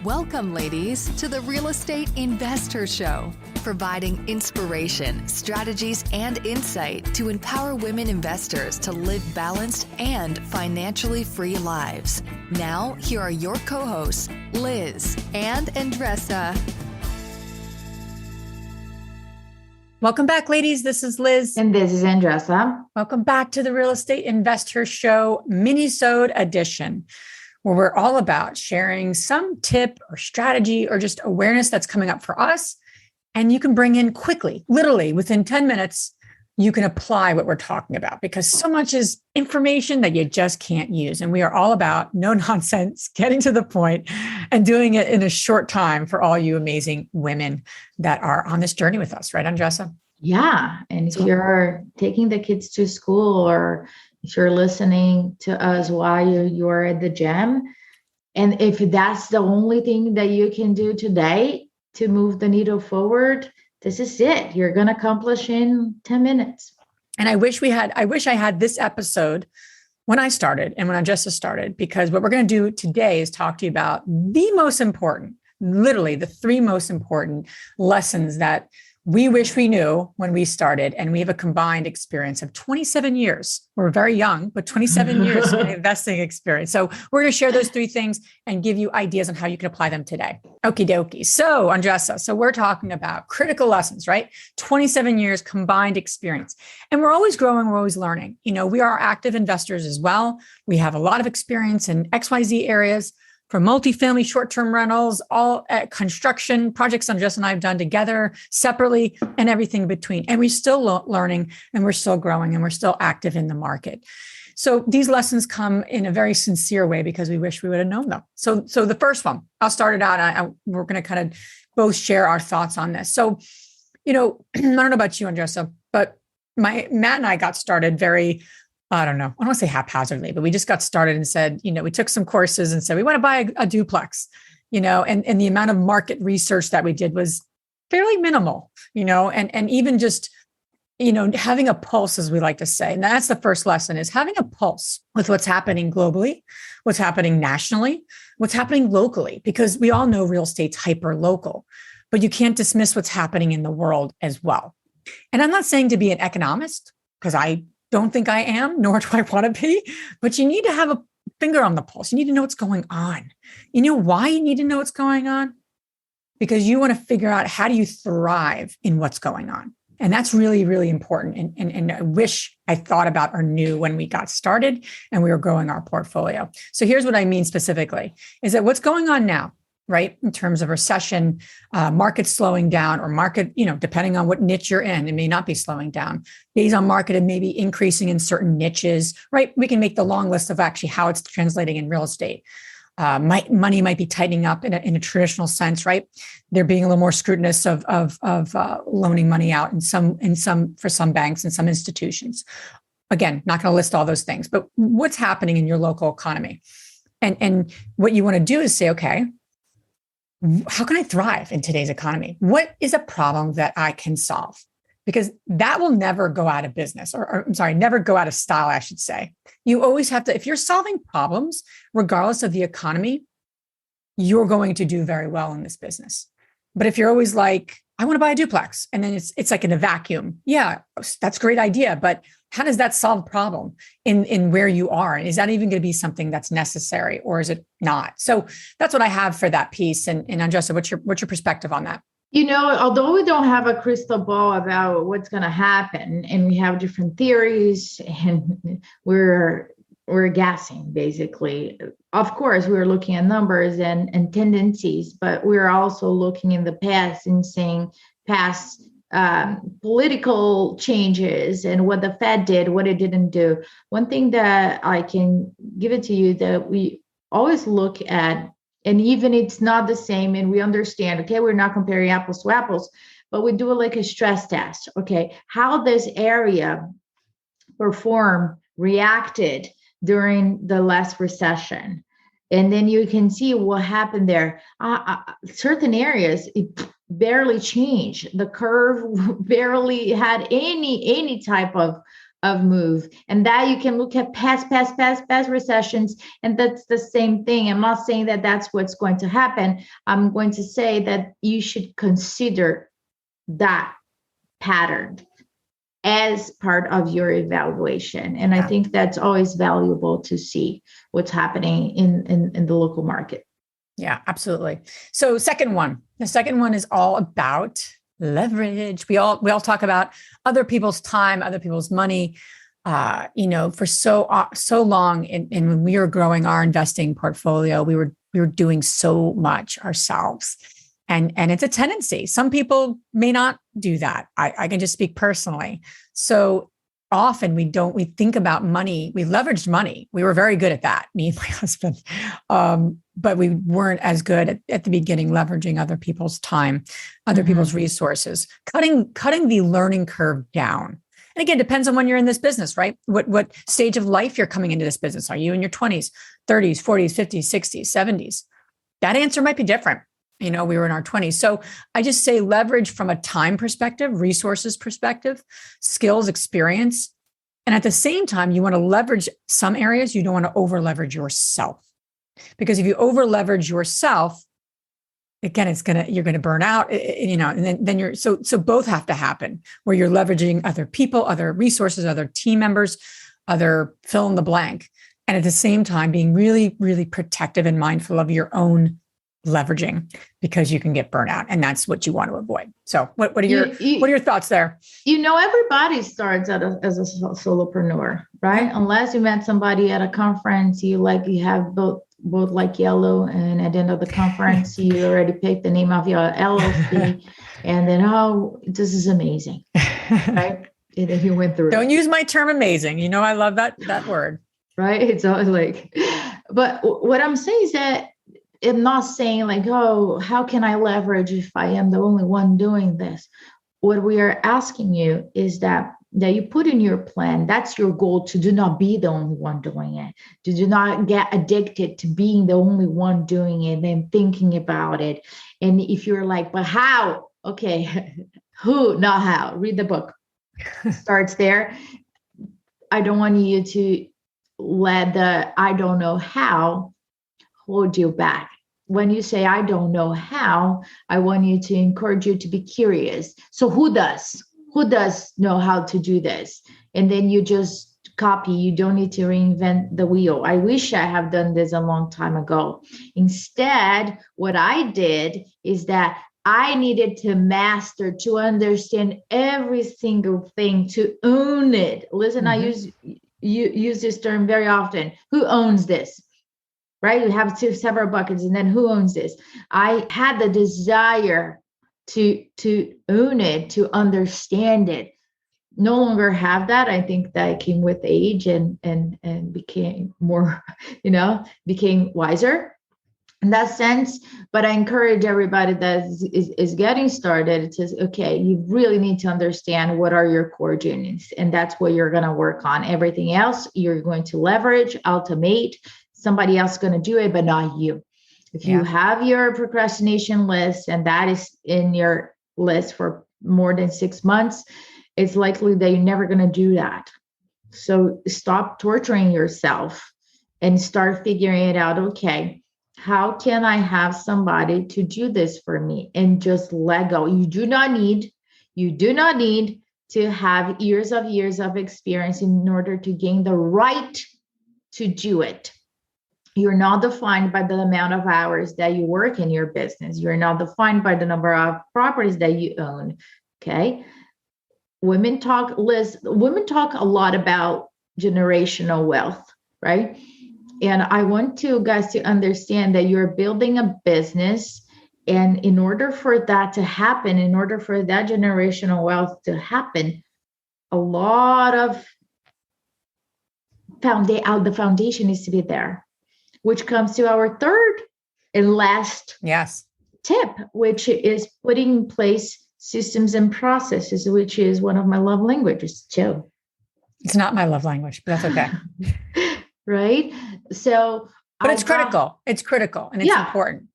Welcome, ladies, to the Real Estate Investor Show, providing inspiration, strategies, and insight to empower women investors to live balanced and financially free lives. Now, here are your co-hosts, Liz and Andressa. Welcome back, ladies. This is Liz. And this is Andressa. Welcome back to the Real Estate Investor Show Mini-Sode edition, where we're all about sharing some tip or strategy or just awareness that's coming up for us. And you can bring in quickly, literally within 10 minutes, you can apply what we're talking about because so much is information that you just can't use. And we are all about no nonsense, getting to the point and doing it in a short time for all you amazing women that are on this journey with us. Right, Andressa? Yeah. And if you're taking the kids to school or if you're listening to us while you're at the gym, and if that's the only thing that you can do today to move the needle forward, this is it. You're going to accomplish in 10 minutes. And I wish I had this episode when I started and when Andressa started, because what we're going to do today is talk to you about the most important, literally the three most important lessons that we wish we knew when we started. And we have a combined experience of 27 years. We're very young, but 27 years of investing experience. So we're going to share those three things and give you ideas on how you can apply them today. Okie dokie. So Andressa, so we're talking about critical lessons, right? 27 years combined experience. And we're always growing. We're always learning. You know, we are active investors as well. We have a lot of experience in XYZ areas, from multifamily short-term rentals, all construction projects Andressa and I have done together, separately, and everything in between. And we're still learning, and we're still growing, and we're still active in the market. So these lessons come in a very sincere way because we wish we would have known them. So the first one, I'll start it out. We're going to kind of both share our thoughts on this. So, you know, I don't know about you, Andressa, but Matt and I got started very, I don't want to say haphazardly, but we just got started and said, you know, we took some courses and said, we want to buy a duplex, you know, and the amount of market research that we did was fairly minimal, you know, and even just, you know, having a pulse, as we like to say. And that's the first lesson, is having a pulse with what's happening globally, what's happening nationally, what's happening locally, because we all know real estate's hyper local, but you can't dismiss what's happening in the world as well. And I'm not saying to be an economist, because I don't think I am, nor do I want to be, but you need to have a finger on the pulse. You need to know what's going on. You know why you need to know what's going on? Because you want to figure out, how do you thrive in what's going on? And that's really, really important. And I wish I thought about or knew when we got started and we were growing our portfolio. So here's what I mean specifically, is that what's going on now, right? In terms of recession, market slowing down, or market, you know, depending on what niche you're in, it may not be slowing down. Days on market, it may be increasing in certain niches, right? We can make the long list of actually how it's translating in real estate. Money might be tightening up in a traditional sense, right? There being a little more scrutinous of loaning money out in some for some banks and some institutions. Again, not going to list all those things, but what's happening in your local economy, and what you want to do is say, okay, how can I thrive in today's economy? What is a problem that I can solve? Because that will never go out of business, or never go out of style, I should say. You always have to, if you're solving problems, regardless of the economy, you're going to do very well in this business. But if you're always like, I want to buy a duplex, and then it's like in a vacuum. Yeah, that's a great idea. But how does that solve a problem in where you are? And is that even going to be something that's necessary, or is it not? So that's what I have for that piece. And Andressa, what's your perspective on that? You know, although we don't have a crystal ball about what's going to happen, and we have different theories, and we're guessing, basically. Of course, we're looking at numbers and tendencies, but we're also looking in the past and seeing past political changes and what the Fed did, what it didn't do. One thing that I can give it to you that we always look at, and even it's not the same, and we understand, okay, we're not comparing apples to apples, but we do like a stress test. Okay, how this area reacted during the last recession. And then you can see what happened there. Certain areas, it barely changed. The curve barely had any type of of move. And that you can look at past recessions. And that's the same thing. I'm not saying that that's what's going to happen. I'm going to say that you should consider that pattern as part of your evaluation. And I think that's always valuable to see what's happening in the local market. Yeah, absolutely. So the second one is all about leverage. We all talk about other people's time, other people's money, for so long. And when we were growing our investing portfolio, we were doing so much ourselves. And it's a tendency. Some people may not do that. I can just speak personally. So often we think about money. We leveraged money. We were very good at that, me and my husband. But we weren't as good at the beginning, leveraging other people's time, other people's resources, cutting the learning curve down. And again, depends on when you're in this business, right? What stage of life you're coming into this business. Are you in your 20s, 30s, 40s, 50s, 60s, 70s? That answer might be different. We were in our 20s. So I just say leverage from a time perspective, resources perspective, skills, experience. And at the same time, you want to leverage some areas. You don't want to over leverage yourself. Because if you over leverage yourself, again, you're going to burn out, and then you're, so both have to happen where you're leveraging other people, other resources, other team members, other fill in the blank. And at the same time, being really, really protective and mindful of your own leveraging, because you can get burnout, and that's what you want to avoid. So what are your thoughts there? Everybody starts as a solopreneur, right? Unless you met somebody at a conference, you have both like yellow, and at the end of the conference, you already picked the name of your LLC, and then, this is amazing, right? And then you went through. Don't use my term amazing. I love that word. Right? It's always but what I'm saying is that I'm not saying how can I leverage if I am the only one doing this? What we are asking you is that you put in your plan, that's your goal, to do not be the only one doing it, to do not get addicted to being the only one doing it and thinking about it. And if you're like, but how? Okay, who, not how. Read the book. Starts there. I don't want you to let the I don't know how hold you back. When you say, I don't know how, I want you to encourage you to be curious. So who does know how to do this? And then you just copy. You don't need to reinvent the wheel. I wish I have done this a long time ago. Instead, what I did is that I needed to master, to understand every single thing, to own it. Listen, I use this term very often. Who owns this? Right? You have several buckets, and then who owns this? I had the desire to own it, to understand it. No longer have that. I think that came with age and became more, became wiser in that sense. But I encourage everybody that is getting started. It says, okay, you really need to understand what are your core genius, and that's what you're going to work on. Everything else you're going to leverage, automate. Somebody else is going to do it, but not you. If you have your procrastination list, and that is in your list for more than 6 months, it's likely that you're never going to do that. So stop torturing yourself and start figuring it out. Okay, how can I have somebody to do this for me? And just let go. You do not need to have years of experience in order to gain the right to do it. You're not defined by the amount of hours that you work in your business. You're not defined by the number of properties that you own. Okay. Women talk a lot about generational wealth, right? And I want you guys to understand that you're building a business. And in order for that to happen, in order for that generational wealth to happen, a lot of the foundation needs to be there. Which comes to our third and last tip, which is putting in place systems and processes, which is one of my love languages, too. It's not my love language, but that's okay. Right? So, but it's critical. It's critical, and it's important.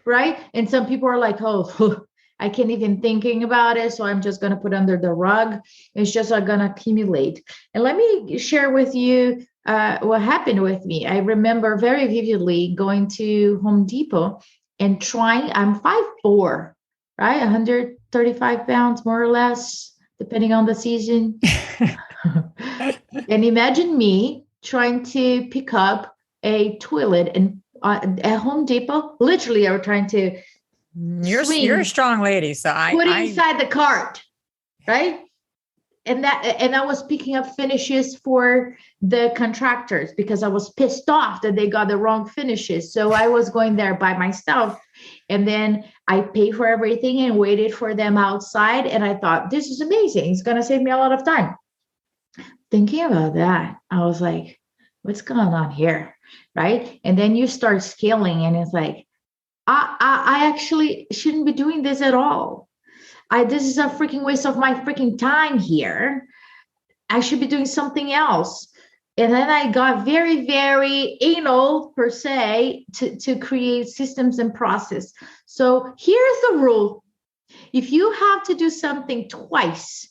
Right? And some people are like, oh, I can't even thinking about it. So I'm just going to put under the rug. It's just going to accumulate. And let me share with you what happened with me. I remember very vividly going to Home Depot and trying, I'm 5'4", right? 135 pounds, more or less, depending on the season. And imagine me trying to pick up a toilet and at Home Depot, literally, I was trying to You're a strong lady, so put it inside the cart, right? And I was picking up finishes for the contractors because I was pissed off that they got the wrong finishes. So I was going there by myself, and then I paid for everything and waited for them outside. And I thought, this is amazing. It's going to save me a lot of time. Thinking about that, I was like, what's going on here? Right. And then you start scaling and it's like, I actually shouldn't be doing this at all. This is a freaking waste of my freaking time here. I should be doing something else. And then I got very, very anal per se to create systems and process. So here's the rule. If you have to do something twice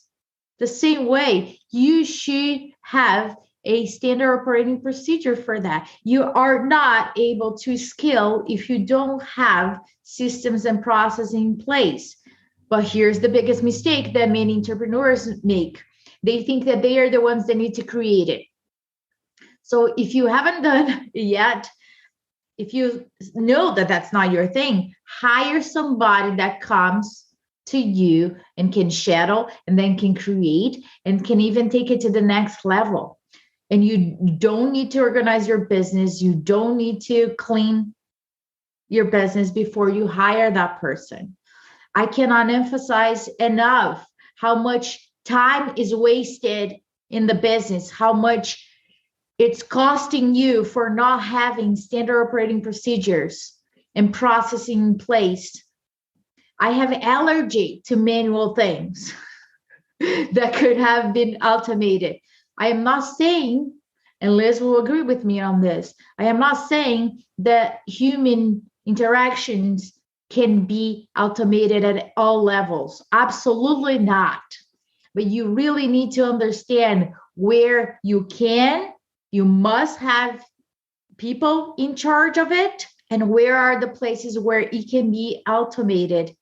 the same way, you should have a standard operating procedure for that. You are not able to scale if you don't have systems and processes in place. But here's the biggest mistake that many entrepreneurs make. They think that they are the ones that need to create it. So if you haven't done it yet, if you know that that's not your thing, hire somebody that comes to you and can shadow and then can create and can even take it to the next level. And you don't need to organize your business. You don't need to clean your business before you hire that person. I cannot emphasize enough how much time is wasted in the business, how much it's costing you for not having standard operating procedures and processing in place. I have allergy to manual things that could have been automated. I am not saying, and Liz will agree with me on this, I am not saying that human interactions can be automated at all levels. Absolutely not. But you really need to understand where you must have people in charge of it, and where are the places where it can be automated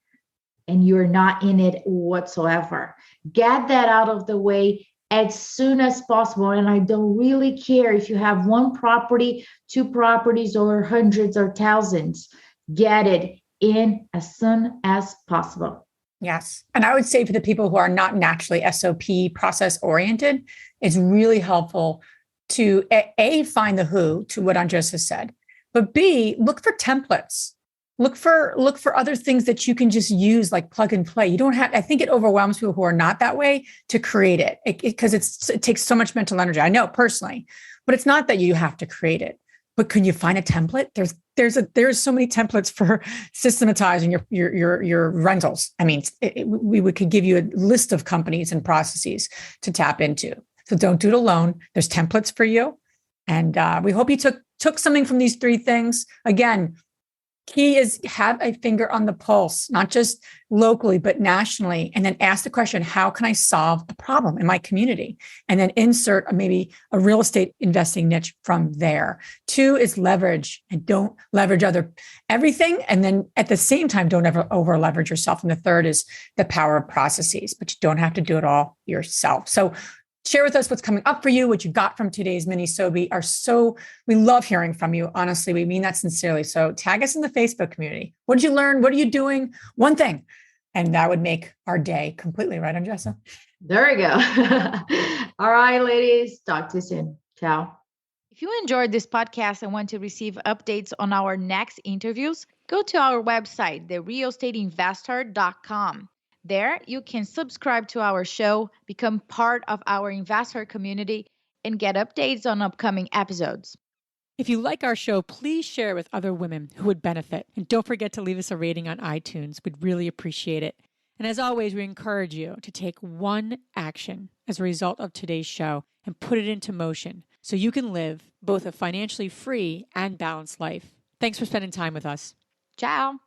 and you're not in it whatsoever. Get that out of the way as soon as possible. And I don't really care if you have one property, two properties, or hundreds or thousands. Get it in as soon as possible. Yes. And I would say for the people who are not naturally SOP process oriented, it's really helpful to A, find the who, to what Andres has said, but B, look for templates. Look for other things that you can just use, like plug and play. You don't have, I think it overwhelms people who are not that way to create it because it takes so much mental energy. I know personally, but it's not that you have to create it. But can you find a template? There's so many templates for systematizing your rentals. I mean, we could give you a list of companies and processes to tap into. So don't do it alone. There's templates for you, and we hope you took something from these three things. Again, key is have a finger on the pulse, not just locally, but nationally. And then ask the question, how can I solve a problem in my community? And then insert maybe a real estate investing niche from there. 2 is leverage, and don't leverage everything. And then at the same time, don't ever over leverage yourself. And the 3rd is the power of processes, but you don't have to do it all yourself. So share with us what's coming up for you, what you got from today's mini Sobe. We love hearing from you. Honestly, we mean that sincerely. So tag us in the Facebook community. What did you learn? What are you doing? One thing. And that would make our day completely, right, Andressa? There we go. All right, ladies. Talk to you soon. Ciao. If you enjoyed this podcast and want to receive updates on our next interviews, go to our website, therealestateinvestor.com. There, you can subscribe to our show, become part of our investor community, and get updates on upcoming episodes. If you like our show, please share with other women who would benefit. And don't forget to leave us a rating on iTunes. We'd really appreciate it. And as always, we encourage you to take one action as a result of today's show and put it into motion so you can live both a financially free and balanced life. Thanks for spending time with us. Ciao.